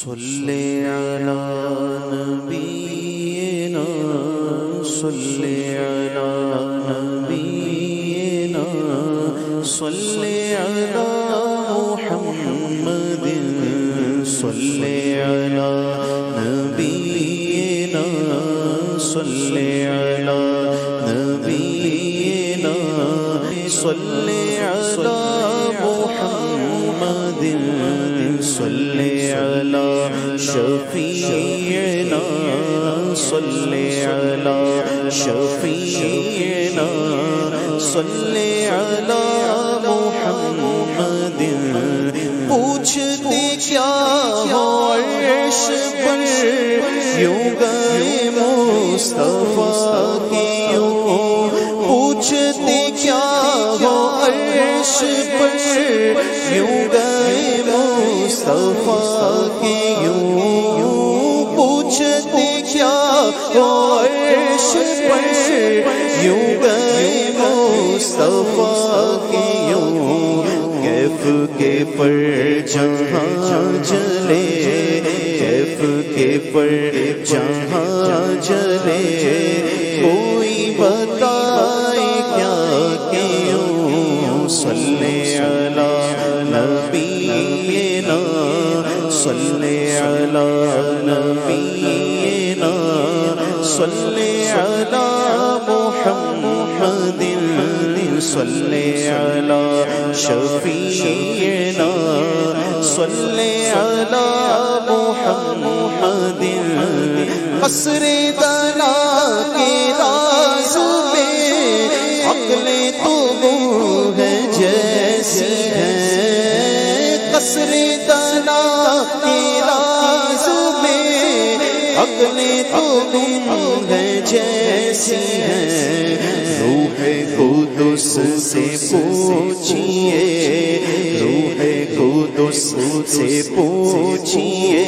صلی علی نبینا صلی علی نبینا صلی علی محمد صلی علی نبینا صلی علی نبینا صلی علی محمد صلی علی شفیعنا صلی علی شفیعنا صلی علی محمد پوچھتے کیا ہو عرش پر یوں گئے مصطفیٰ کی یوں پوچھتے کیا ہو عرش پر یوں گئے مصطفیٰ کی یوں پوچھتے کیا ہو عرش پر یوں گئے مصطفیٰ کی یوں کیف کے پر جہاں جلے کیف کے پر جہاں جلے کوئی بتائے کیا کیوں صلی علی نبینا صلی علی نبینا صلی علی محمد صلی علی شفیعنا صلی علی محمد قصر دنا کے راز میں عقلیں تو وہ ہے جیسی ہے قصر دنا کے راز میں عقلیں تو وہ ہے جیسی ہے روح قدس سے پوچھئے روح قدس سے پوچھئے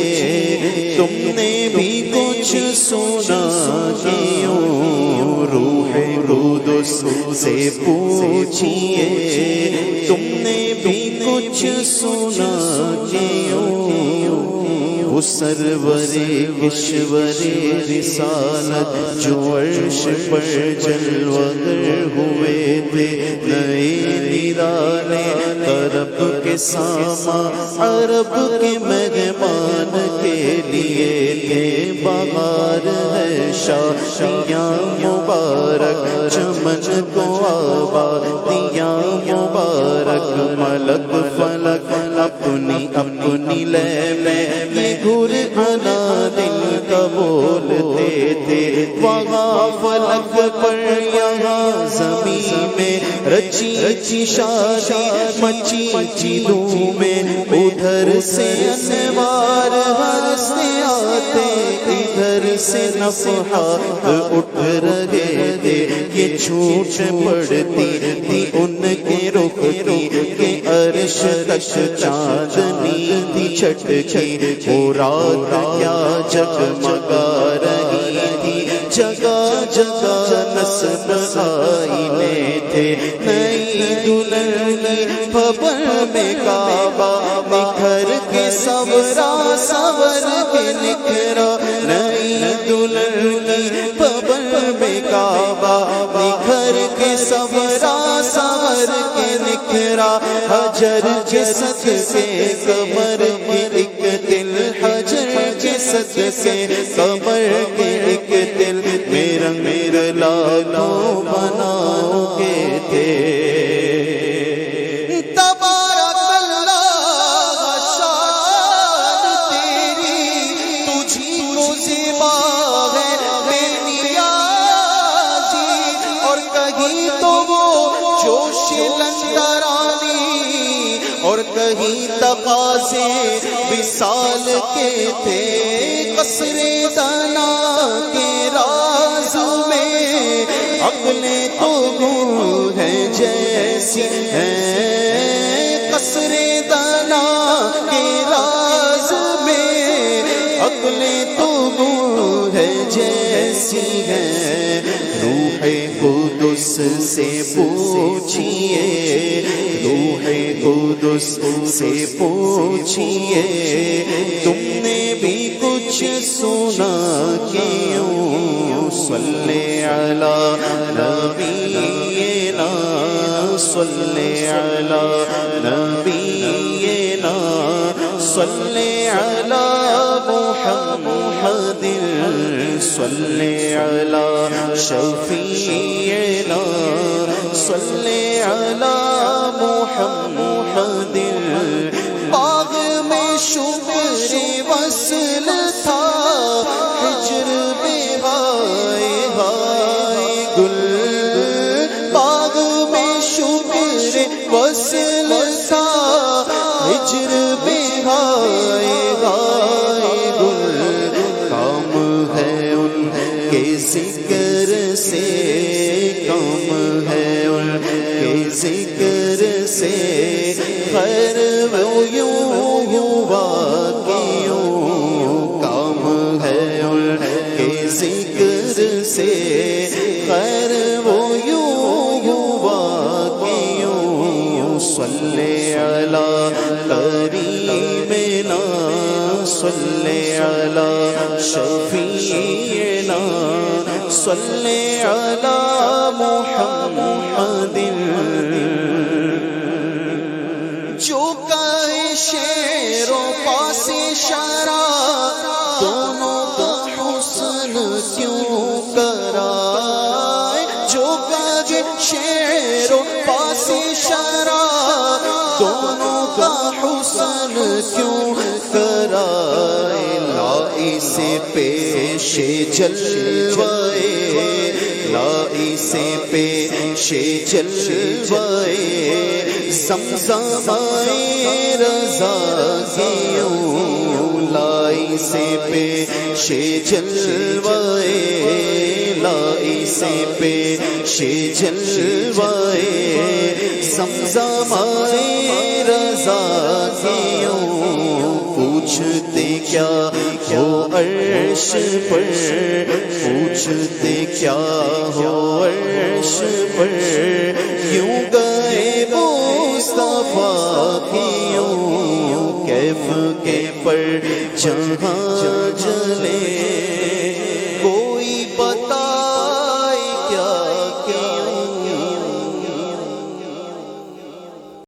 تم نے بھی کچھ سنا کیوں روح قدس سے پوچھئے تم نے بھی کچھ سنا کیوں وہ سرور کشور رسالت جو عرش پر جلوگر ہوئے تھے نئے نرانے عرب کے ساما عرب کے مہمان کے لیے تھے بہار ہے شادیاں مبارک چمن کو آبادیاں مبارک ملک فلک اپنی اپنی لے میں گھر آنا دل کا بولتے تھے وہاں فلک پر یہاں زمین میں رچی رچی شادی مچی مچی دھومیں ادھر سے انوار ہنستے آتے ادھر سے نفحات اٹھ رہے تھے یہ چھوٹ پڑتی تھی ان کے رخ کی کہ عرش تک چاندنی تھی چھٹکی وہ رات کیا جگمگا رہی تھی جگہ جگہ نصب آئینے تھے نئی دلہن کی بھبر میں کعبہ نکھر کے سورا سور کے نکھرا نئی دلہن کی بھبر میں کعبہ نکھر کے سورا سور کے نکھرا حجر کے صدقے کمر کے ایک دل حجر کے صدقے کمر کے ایک دل میرا میرا لاکھوں بناؤ گے تھے تبارک اللہ شان تیری تجھی کو زیبا ہے بے نیازی اور کہیں تو وہ جوش لندرانی اور کہیں تقاضے وصال کے تھے قصر دنا کے راز میں عقلیں تو وہ ہے جیسی ہیں قصر دنا کے راز میں عقلیں تو وہ ہے جیسی ہیں روح قدس سے پوچھئے روح قدس سے پوچھئے تم نے صلی علی نبینا صلی علی محمد صلی علی شفیعنا صلی علی محمد باغ میں شکر وصل تھا ہجر میں ہائے ہائے گل باغ میں شکر وصل تھا ہجر میں ہائے ہائے گل کام ہے ان کے ذکر سے کام ہے ان کے ذکر سے خیر وہ یوں ہوا کہ یوں کام ہے ان کے ذکر سے خیر وہ یوں ہوا کہ یوں صلی علی قریبنا صلی علی شفیعنا صلی علی محمد جو کہے شعر و پاس شرع دونوں کا حسن کیوں کرائے جو کہے شعر و پاس شرع دونوں کا حسن کیوں کرائے لائی سے پیش جلوائے لائی سے پیش جلوائے زمزمائے رضا کیوں لائی سے پیش جلوائے لائی سے پیش جلوائے زمزمائے رضا کیوں پوچھتے کیا ہو عرش پر پوچھتے کیا ہو عرش پر یوں گئے مصطفیٰ کیوں کیف کے پر جہاں جلے